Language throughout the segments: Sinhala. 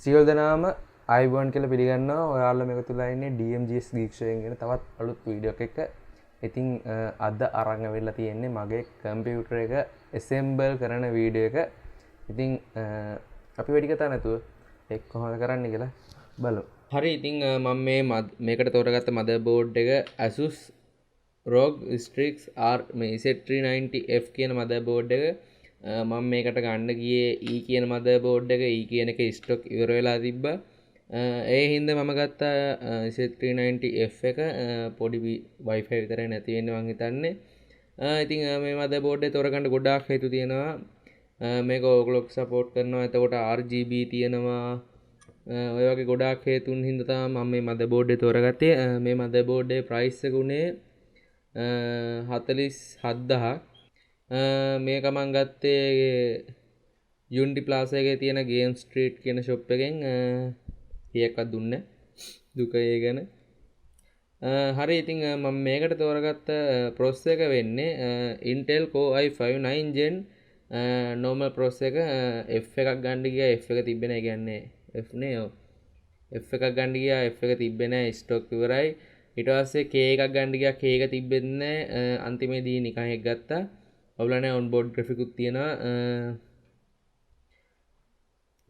සියලු දෙනාම අයිබෝන් කියලා පිළිගන්නවා. ඔයාලා මේක තුලා ඉන්නේ DMGS Geek Show එකෙන් එන තවත් අලුත් වීඩියෝ එකක. ඉතින් අද අරන් වෙලා තියෙන්නේ මගේ කම්පියුටර් එක assemble කරන වීඩියෝ එක. ඉතින් අපි වැඩි කතා නැතුව ඒක කොහොමද කරන්න කියලා බලමු. හරි ඉතින් මම මේකට තෝරගත්ත මදර්බෝඩ් එක Asus ROG Strix R මේ Z390F කියන මදර්බෝඩ් එක. මම මේකට ගන්න ගියේ E කියන මදර්බෝඩ් එක E කියන එක ස්ටොක් ඉවර වෙලා තිබ්බා. ඒ හින්දා මම ගත්තා Z390F එක. පොඩි Wi-Fi විතරයි නැති වෙන්නේ මං හිතන්නේ. ඉතින් මේ මදර්බෝඩ් එක තෝරගන්න ගොඩාක් හේතු තියෙනවා. මේක ඕවර්ක්ලොක් සපෝට් කරනවා. එතකොට RGB තියෙනවා. ඔය වගේ ගොඩාක් හේතුන් හින්දා තමයි මම මේ මදර්බෝඩ් එක තෝරගත්තේ. මේ මදර්බෝඩ් එකේ ප්‍රයිස් එක උනේ 47000. මේක මං ගත්තේ යුනිටි ප්ලාසා එකේ තියෙන ගේම් ස්ට්‍රීට් කියන ෂොප් එකෙන්. කීයක්වත් දුන්නේ දුක ඒ ගැන. හරි ඉතින් මම මේකට තෝරගත්ත ප්‍රොසෙසර් එක වෙන්නේ Intel Core i5 9 Gen normal processor එක. F එකක් ගන්න ගියා F එක තිබ්බේ නැහැ. කියන්නේ F නේ ඔව් F එකක් ගන්න ගියා F එක තිබ්බේ නැහැ, ස්ටොක් ඉවරයි. ඊට පස්සේ K එකක් ගන්න ගියා K එක තිබ්බෙත් නැහැ. අන්තිමේදී නිකන් එක ගත්තා. ඔයගොල්ලෝ ඔන් බෝඩ් ග්‍රැෆිකුත් තියෙනවා.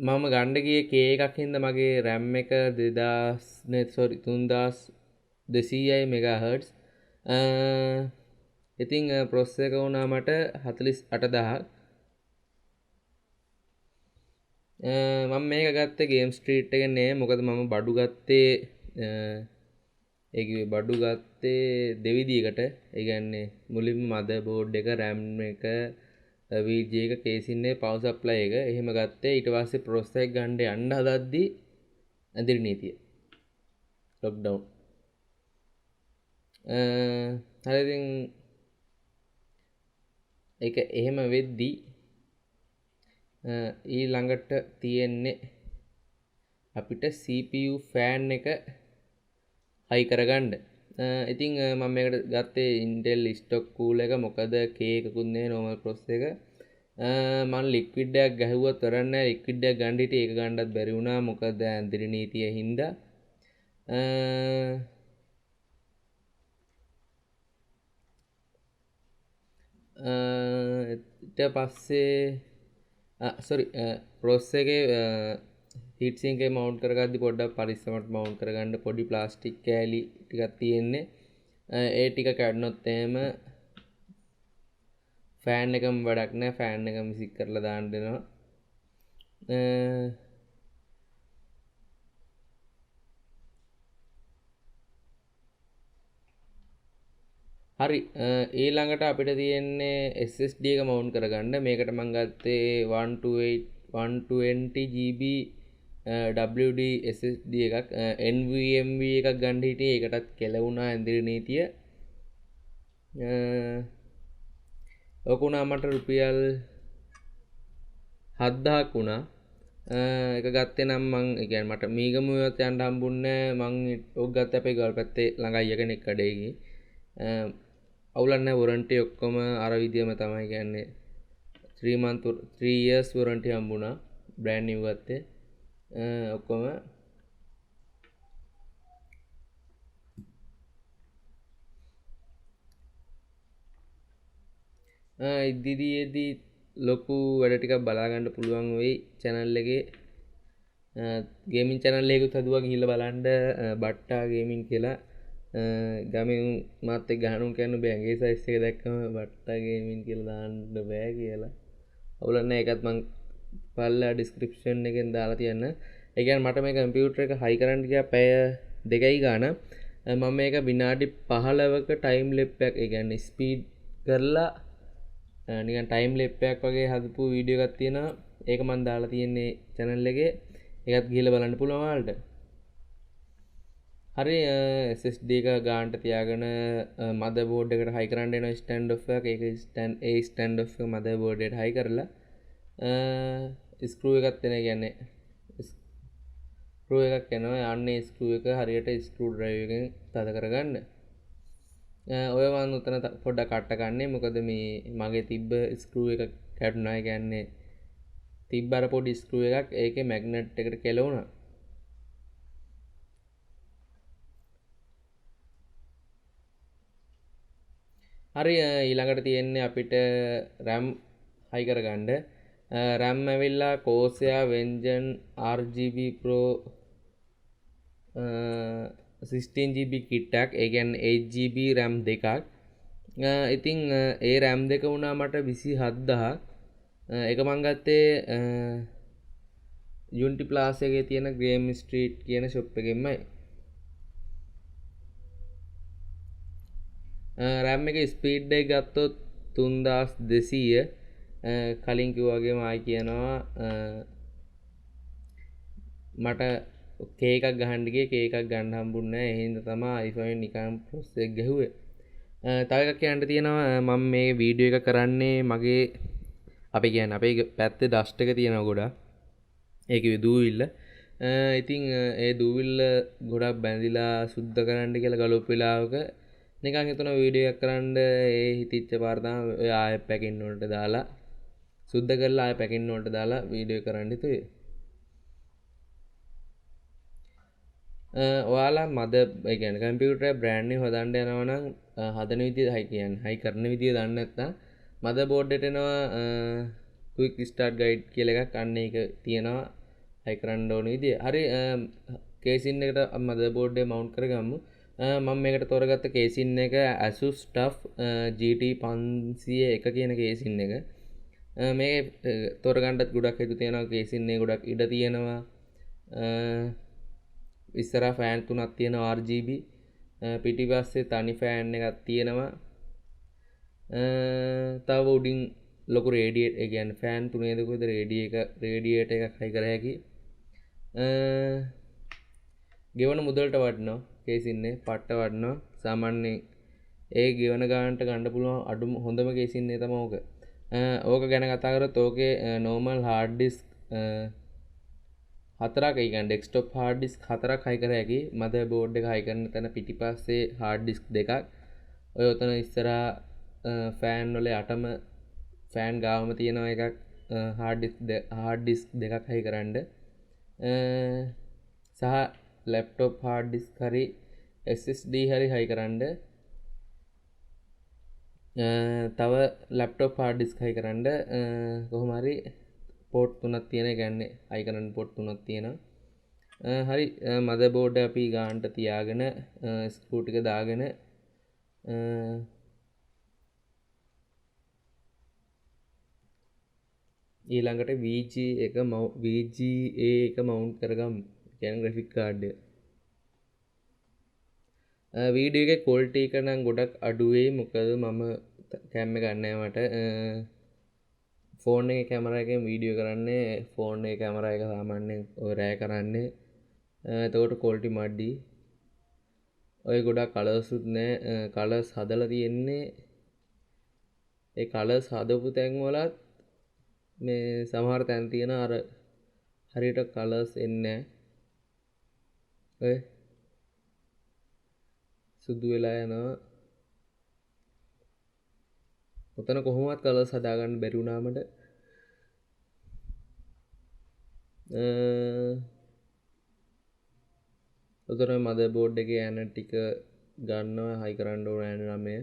මම ගන්න ගියේ K එකක් හින්දා මගේ RAM එක 3200 MHz. ඉතින් ප්‍රොසෙසර් එක වුණා මට 48000. මම මේක ගත්තේ ගේම් ස්ට්‍රීට් එකෙන් නේ. මොකද මම බඩු ගත්තේ ඒකේ බඩු ගත්තේ දෙවිදියකට. ඒ කියන්නේ මුලින්ම මදර්බෝඩ් එක, RAM එක, VG එක, කේසින් එක, පවර් සප්ලයි එක එහෙම ගත්තේ. ඊට පස්සේ ප්‍රොසෙසර් එක ගන්න යන්න හදද්දී ඇඳිරි නීතිය ලොක්ඩවුන්. හරි ඉතින් ඒක එහෙම වෙද්දී ඊළඟට තියෙන්නේ අපිට CPU ෆෑන් එක හයි කරගන්න. ඉතින් මම මේකට ගත්තේ Intel stock cool එක. මොකද K එකකුත් නේ normal processor එක. මම liquid එකක් ගහුවත් තරන්නේ නැහැ. liquid එකක් ගන්න හිටියේ ඒක ගන්නත් බැරි වුණා. මොකද ඇන්දිරි නීතිය හින්දා. ඊට පස්සේ processor එකේ heat sink එක mount කරගද්දි පොඩ්ඩක් පරිස්සමට mount කරගන්න. පොඩි ප්ලාස්ටික් කෑලි ටිකක් තියෙන්නේ. ඒ ටික කැඩුනොත් එහෙම ෆෑන් එකම වැඩක් නැහැ. ෆෑන් එකම විසික් කරලා දාන්න වෙනවා. හරි ඊළඟට අපිට තියෙන්නේ SSD එක mount කරගන්න. මේකට මම ගත්තේ 120 GB WD SSD එකක්. NVMe එකක් ගන්න හිටියේ. ඒකටත් කෙලවුණා ඇන්දිරි නීතිය. ඔක උනා මට රුපියල් 7000ක් වුණා. ඒක ගත්තේ නම් මං ඒ කියන්නේ මට මීගමුවට යන්න හම්බුන්නේ නැහැ. මං ඔක් ගත්තේ අපේ ගල් පැත්තේ ළඟ අයියා කෙනෙක් කඩේකින්. අවුලක් නැහැ. වොරන්ටි ඔක්කොම අර විදියම තමයි. කියන්නේ 3 years වොරන්ටි හම්බුණා. බ්‍රෑන්ඩ් නිව් ගත්තේ. ඔක්කොම ඉදිරියේදී ලොකු වැඩ ටිකක් බලා ගන්න පුළුවන් වෙයි channel එකේ. ගේමින් channel එකකුත් හදුවා ගිහිල්ලා බලන්න. බට්ටා ගේමින් කියලා. ගමේ මාත් එක්ක ගහනුම් කරන්න බෑ. ඇඟේ සයිස් එක දැක්කම බට්ටා ගේමින් කියලා දාන්න බෑ කියලා. අවුලක් නැහැ. ඒකත් මං පල්ලා ඩිස්ක්‍රිප්ෂන් එකෙන් දාලා තියන්න. ඒ කියන්නේ මට මේ කම්පියුටර් එක හයි කරන්න ගියා පැය 2යි ගාන. මම මේක විනාඩි 15ක ටයිම් ලැප් එකක් ඒ කියන්නේ ස්පීඩ් කරලා නිකන් ටයිම් ලැප් එකක් වගේ හදපු වීඩියෝ එකක් තියෙනවා. ඒක මම දාලා තියෙන්නේ channel එකේ. ඒකත් ගිහලා බලන්න පුළුවන් ඔයාලට. හරි SSD එක ගානට තියාගෙන මදර්බෝඩ් එකට හයි කරන්න එනවා ස්ටෑන්ඩ් ඔෆ් එකක්. ඒක ස්ටෑන්ඩ් ඔෆ් එක මදර්බෝඩ් එකට හයි කරලා ස්ක්‍රූ එකක් එන කියන්නේ ස්ක්‍රූ එකක් එනවා. අන්නේ ස්ක්‍රූ එක හරියට ස්ක්‍රූ ඩ්‍රයිවර් එකෙන් තද කරගන්න. ඔය මම උතන පොඩ්ඩක් කට්ට ගන්නේ. මොකද මේ මගේ තිබ්බ ස්ක්‍රූ එක කැඩුනා. ඒ කියන්නේ තිබ්බර පොඩි ස්ක්‍රූ එකක් ඒකේ මැග්නට් එකට කෙලවුණා. හරි ඊළඟට තියෙන්නේ අපිට RAM හයි කරගන්න. RAM ඇවිල්ලා Corsair Vengeance RGB Pro 16GB kit එකක්. ඒ කියන්නේ 8GB RAM දෙකක්. ඉතින් ඒ RAM දෙක වුණා මට 27000ක්. ඒක මං ගත්තේ Unity Plus එකේ තියෙන Game Street කියන shop එකෙන්මයි. RAM එක ස්පීඩ් එක ගත්තොත් 3200. කලින් කිව්වා වගේම ආයි කියනවා මට K එකක් ගහන්න ගියේ K එකක් ගන්න හම්බුන්නේ නැහැ. ඒ හින්දා තමයි iPhone නිකන් process එක ගැහුවේ. තව එකක් කියන්න තියෙනවා මම මේ වීඩියෝ එක කරන්නේ මගේ අපි කියන්නේ අපේ පැත්තේ ඩස්ට් එක තියෙනවා ගොඩක්. ඒකේ දූවිල්ල. ඉතින් ඒ දූවිල්ල ගොඩක් බැඳිලා සුද්ධ කරන්න කියලා ගලවපු වෙලාවක නිකන් හිතුණ වීඩියෝ එකක් කරන්න ඒ හිතිච්ච පාර තමයි ආයෙ පැකින් වලට දාලා සුද්ධ කරලා ආයෙ පැකින් වලට දාලා වීඩියෝ කරන්න හිතුවේ. ඔයාලා මද ඒ කියන්නේ කම්පියුටර් එක බ්‍රෑන්ඩ් නිව් හදන්න යනවා නම් හදන විදිය හයි කියන්නේ හයි කරන විදිය දන්නේ නැත්නම් මද බෝඩ් එකට එනවා quick start guide කියලා එකක් අන්න ඒක තියෙනවා හයි කරන්න ඕන විදිය. හරි කේසින් එකට මද බෝඩ් එක මවුන්ට් කරගමු. මම මේකට තෝරගත්ත කේසින් එක Asus TUF GT 501 කියන කේසින් එක. මේ තෝරගන්නත් ගොඩක් හේතු තියෙනවා. කේසින් එක ගොඩක් ඉඩ තියෙනවා. ඉස්සරහ ෆෑන් තුනක් තියෙනවා RGB. පිටිපස්සේ තනි ෆෑන් එකක් තියෙනවා. තව උඩින් ලොකු රේඩියේටර් ඒ කියන්නේ ෆෑන් තුනේ දෙකද රේඩියේටර් එකක් හයි කර හැකි. ගෙවන මුදලට වඩනවා කේසින්නේ පට්ට වඩනවා. සාමාන්‍යයෙන් ඒ ගෙවන ගානට ගන්න පුළුවන් අඩුම හොඳම කේසින්නේ තමයි ඕක. ඕක ගැන කතා කරොත් ඕකේ normal hard disk හතරක් ඒ කියන්නේ desktop hard disk හතරක් හයි කර හැකි. මදර් බෝඩ් එක හයි කරන තැන පිටිපස්සේ hard disk දෙකක්. ඔය උතන ඉස්සරහා ෆෑන් වල යටම ෆෑන් ගාවම තියෙනවා එකක් hard disk දෙකක් හයි කරන්න. සහ laptop hard disk හරි SSD හරි හයි කරන්න. තව laptop hard disk හයි කරන්න කොහොම හරි පෝට් තුනක් තියෙන. ඒ කියන්නේ හයි කරන්න පෝට් තුනක් තියෙනවා. හරි මදර් බෝඩ් අපි ගානට තියාගෙන ස්ක්‍රූ ටික දාගෙන ඊළඟට VGA එක මවුන්ට් කරගමු. කියන්නේ graphic card එක. වීඩියෝ එකේ quality එක නම් ගොඩක් අඩු වෙයි. මොකද මම කැම් එක ගන්න මට ෆෝන් එකේ කැමරා එකෙන් වීඩියෝ කරන්නේ. ෆෝන් එකේ කැමරා එක සාමාන්‍යයෙන් ඔය රෑ කරන්නේ. එතකොට quality මඩි. ඔය ගොඩක් කලර්ස් උත් නැහැ. කලර්ස් හදලා තියෙන්නේ ඒ කලර්ස් හදපු තැන් වලත් මේ සමහර තැන් තියෙන අර හරියට කලර්ස් එන්නේ නැහැ. ඔය සුදු වෙලා යනවා. ඔතන කොහොමවත් කලර්ස් හදාගන්න බැරි වුණා මට. ඔතන මදර් බෝඩ් එකේ යන ටික ගන්නවා හයි කරන්න ඕන යන 9.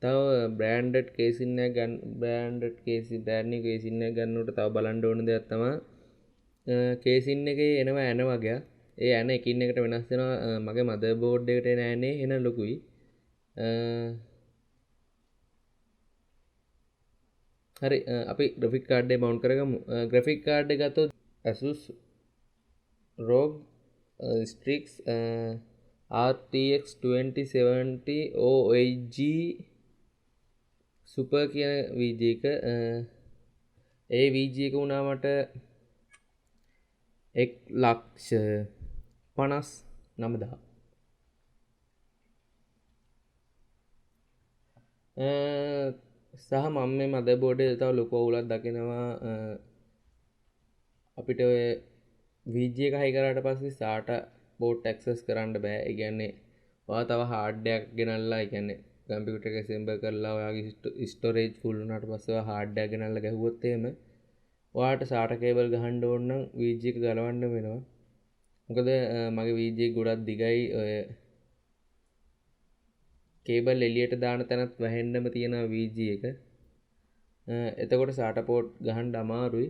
තව බ්‍රෑන්ඩඩ් කේසින් එක ගන්න බ්‍රෑන්ඩ් නිව් කේසින් එක ගන්නකොට තව බලන්න ඕන දෙයක් තමයි කේසින් එකේ එනවා ඇන වගේක්. ඒ ඇන එකින් එකට වෙනස් වෙනවා. මගේ මදර් බෝඩ් එකට එන ඇනේ එන ලොකුයි. හරි අපි ග්‍රැෆික් කාඩ් එක මවුන්ට් කරගමු. ග්‍රැෆික් කාඩ් එක ගත්තොත් Asus ROG Strix RTX 2070 OIG Super කියන VG එක. ඒ VG එක වුණා මට 1,59,000. සහ මම මේ මදර් බෝඩ් එකේ තව ලොකු අවුලක් දකිනවා. අපිට ඔය VG එක හයි කරාට පස්සේ SATA port access කරන්න බෑ. ඒ කියන්නේ ඔයා තව hard එකක් ගෙනල්ලා ඒ කියන්නේ කම්පියුටර් එක assemble කරලා ඔයාගේ ස්ටෝරේජ් ෆුල් වුණාට පස්සේ ඔයා හાર્ඩ් ඩ්‍රයිව් ගෙනල්ලා ගැහුවොත් එහෙම ඔයාට SATA කේබල් ගහන්න ඕන නම් VG එක ගලවන්න වෙනවා. මොකද මගේ VG එක ගොඩක් දිගයි. ඔය කේබල් එළියට දාන තැනත් වැහෙන්නම තියෙනවා VG එක. එතකොට SATA port ගහන්න අමාරුයි.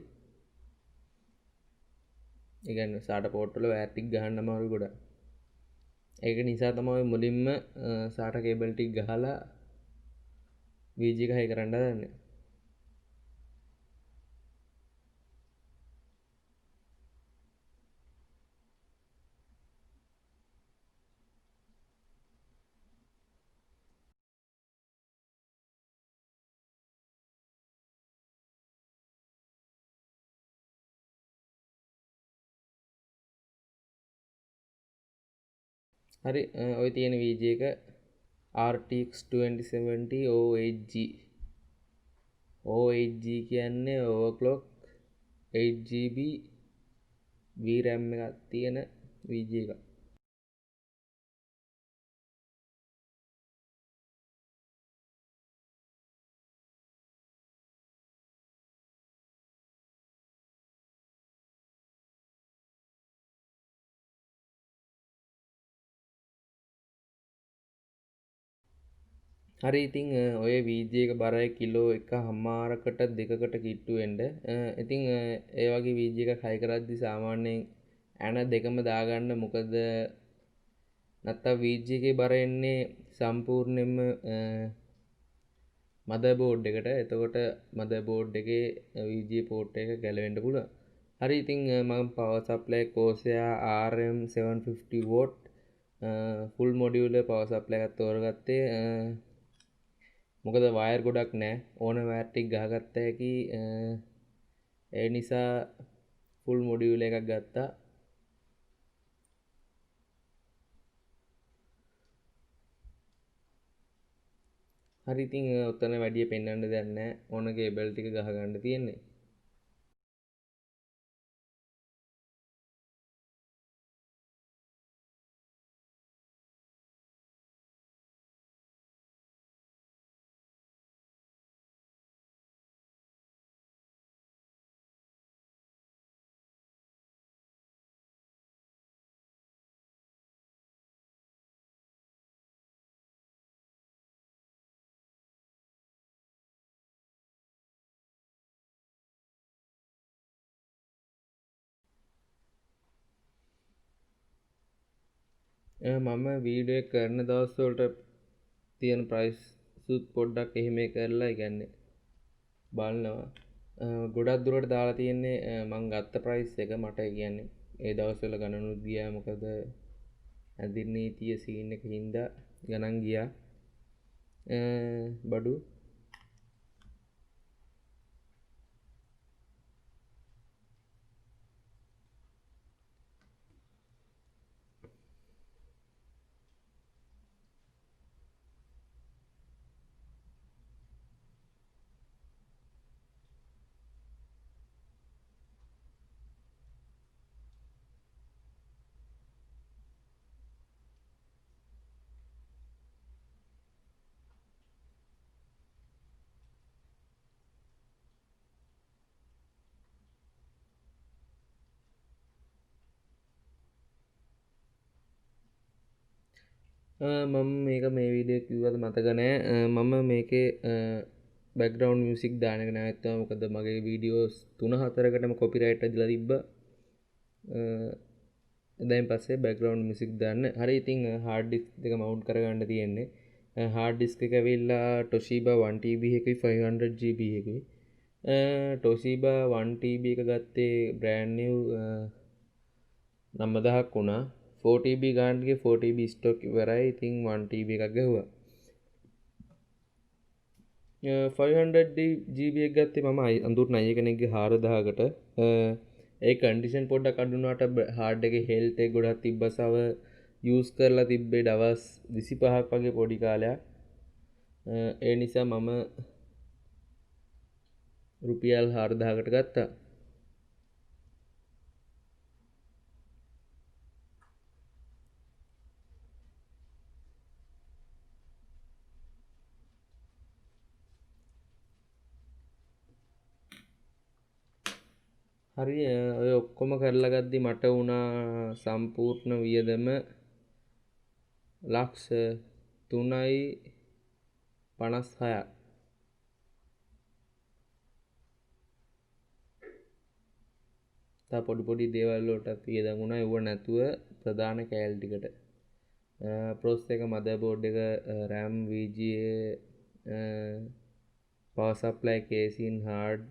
ඒ කියන්නේ SATA port වල වයර් ටික ගහන්න අමාරුයි ගොඩක්. ඒක නිසා තමයි මුලින්ම SATA කේබල් ටික ගහලා VG එක හයි කරන්න හදන්නේ. හරි ඔය තියෙන VG එක RTX 2070 O8G. O8G කියන්නේ overclock 8GB VRAM එකක් තියෙන VG එකක්. හරි ඉතින් ඔය VG එක බරයි කිලෝ 1.5කට 2කට කිට්ටු වෙන්න. ඉතින් ඒ වගේ VG එකක් හයි කරද්දි සාමාන්‍යයෙන් ඇන දෙකම දාගන්න. මොකද නැත්තම් VG එකේ බර එන්නේ සම්පූර්ණයෙන්ම මදර්බෝඩ් එකට. එතකොට මදර්බෝඩ් එකේ VG පෝට් එක ගැලවෙන්න පුළුවන්. හරි ඉතින් මම power supply Corsair RM750 watt full modular power supply එකක් තෝරගත්තේ. මොකද වයර් ගොඩක් නැහැ. ඕන වයර් ටික ගහගත්ත හැකි. ඒ නිසා ෆුල් මොඩියුලර් එකක් ගත්තා. හරි ඉතින් ඔතන වැඩි පෙන්වන්න දෙයක් නැහැ. ඕන කේබල් ටික ගහගන්න තියෙන්නේ. මම වීඩියෝ එක කරන දවස් වලට තියෙන ප්‍රයිස් සුත් පොඩ්ඩක් එහෙම කරලා ඉගන්නේ බලනවා. ගොඩක් දුරට දාලා තියෙන්නේ මං ගත්ත ප්‍රයිස් එක. මට කියන්නේ ඒ දවස්වල ගණනුත් ගියා. මොකද අධිනීතිය සීන් එක හින්දා ගණන් ගියා බඩු. මම මේක මේ වීඩියෝ කිව්වද මතක නැහැ. මම මේකේ බෑග්ග්‍රවුන්ඩ් මියුසික් දාන එක නැවැත්තුවා. මොකද මගේ වීඩියෝස් 3-4කටම කොපිරයිට් ඇදලා තිබ්බා. දැන් පස්සේ බෑග්ග්‍රවුන්ඩ් මියුසික් දාන්න. හරි ඉතින් හાર્ඩ් ඩිස්ක් දෙක මවුන්ට් කරගන්න තියෙන්නේ. හાર્ඩ් ඩිස්ක් එක ඇවිල්ලා Toshiba 1TB එකයි 500GB එකයි. Toshiba 1TB එක ගත්තේ බ්‍රෑන්ඩ් නිව් 9000ක් වුණා. 4TB ගානගේ 4TB ස්ටොක් ඉවරයි. ඉතින් 1TB එකක් ගැහුවා. 500GB එක ගත්තේ මම අඳුරන අය කෙනෙක්ගේ 4000කට. ඒ කන්ඩිෂන් පොඩ්ඩක් අඩු වුණාට හાર્ඩ් එකේ හෙල්ත් එක ගොඩක් තිබ්බසව යූස් කරලා තිබ්බේ දවස් 25ක් වගේ පොඩි කාලයක්. ඒ නිසා මම රුපියල් 4000කට ගත්තා. හරි ඔය ඔක්කොම කරලා ගද්දි මට වුණා සම්පූර්ණ වියදම ලක්ෂ 3.56ක්. තා පොඩි පොඩි දේවල් වලටත් වියදම් වුණා. ඒව නැතුව ප්‍රධාන කෑලි ටිකට ප්‍රොසෙස් එක, මදර්බෝඩ් එක, RAM, VGA, power supply, casing, hard,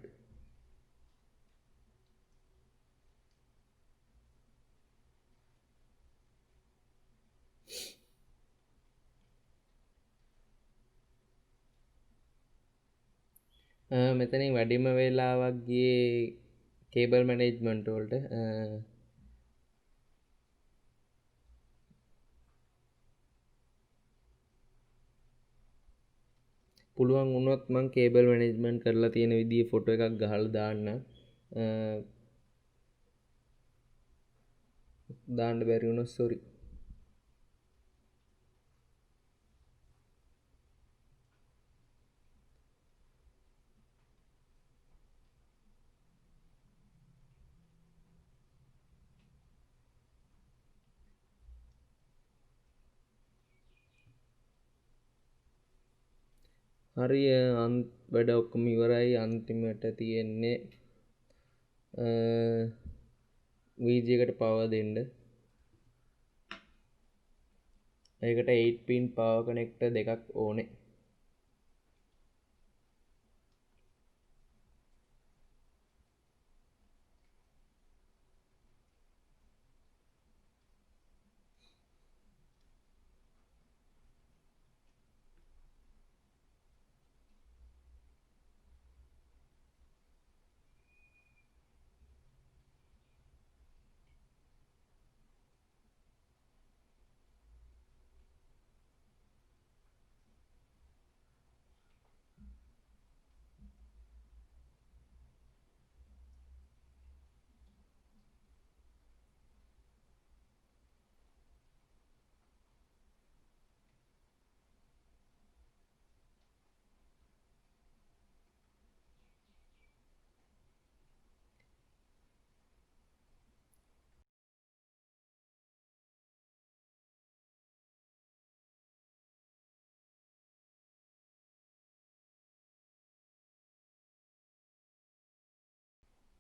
මෙතනින් වැඩිම වෙලාවක් ගියේ කේබල් මැනේජ්මන්ට් වලට. පුළුවන් වුණොත් මං කේබල් මැනේජ්මන්ට් කරලා තියෙන විදිහේ ෆොටෝ එකක් ගහලා දාන්න බැරි වුණොත් සෝරි. හරි වැඩ ඔක්කොම ඉවරයි. අන්තිමට තියෙන්නේ VG එකට පවර් දෙන්න. ඒකට 8 pin power connector දෙකක් ඕනේ.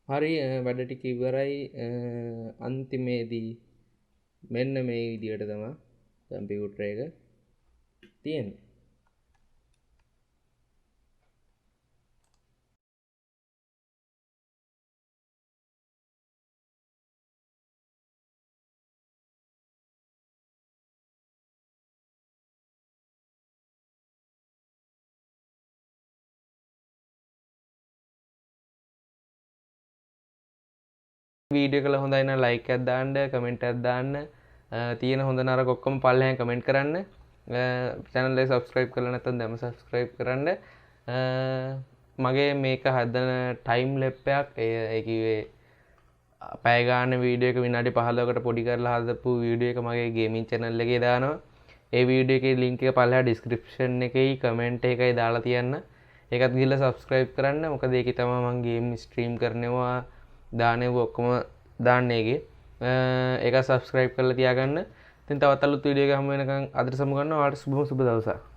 හරි වැඩ ටික ඉවරයි. අන්තිමේදී මෙන්න මේ විදියට තමයි කම්පියුටර් එක තියෙන්නේ. වීඩියෝ කළ හොඳයි නම් ලයික් එකක් දාන්න, කමෙන්ට් එකක් දාන්න. තියෙන හොඳ නරක ඔක්කොම පල්ලෙහාන් කමෙන්ට් කරන්න. channel එක subscribe කරලා නැත්නම් දැන්ම subscribe කරන්න. මගේ මේක හදන time lapse එකක් ඒ කිව්වේ පැය ගන්න වීඩියෝ එක විනාඩි 15කට පොඩි කරලා හදපු වීඩියෝ එක මගේ ගේමින් channel එකේ දානවා. ඒ වීඩියෝ එකේ link එක පල්ලෙහා description එකේ comment එකයි දාලා තියන්න. ඒකත් ගිහලා subscribe කරන්න. මොකද ඒකේ තමයි මම game stream කරනවා දානේ ඔක්කොම දාන්නේ එකේ. ඒක subscribe කරලා තියාගන්න. ඉතින් තවත් අලුත් වීඩියෝ එකක් හමු වෙනකන් අදට සමු ගන්නවා. ඔයාලට සුබ දවසක්.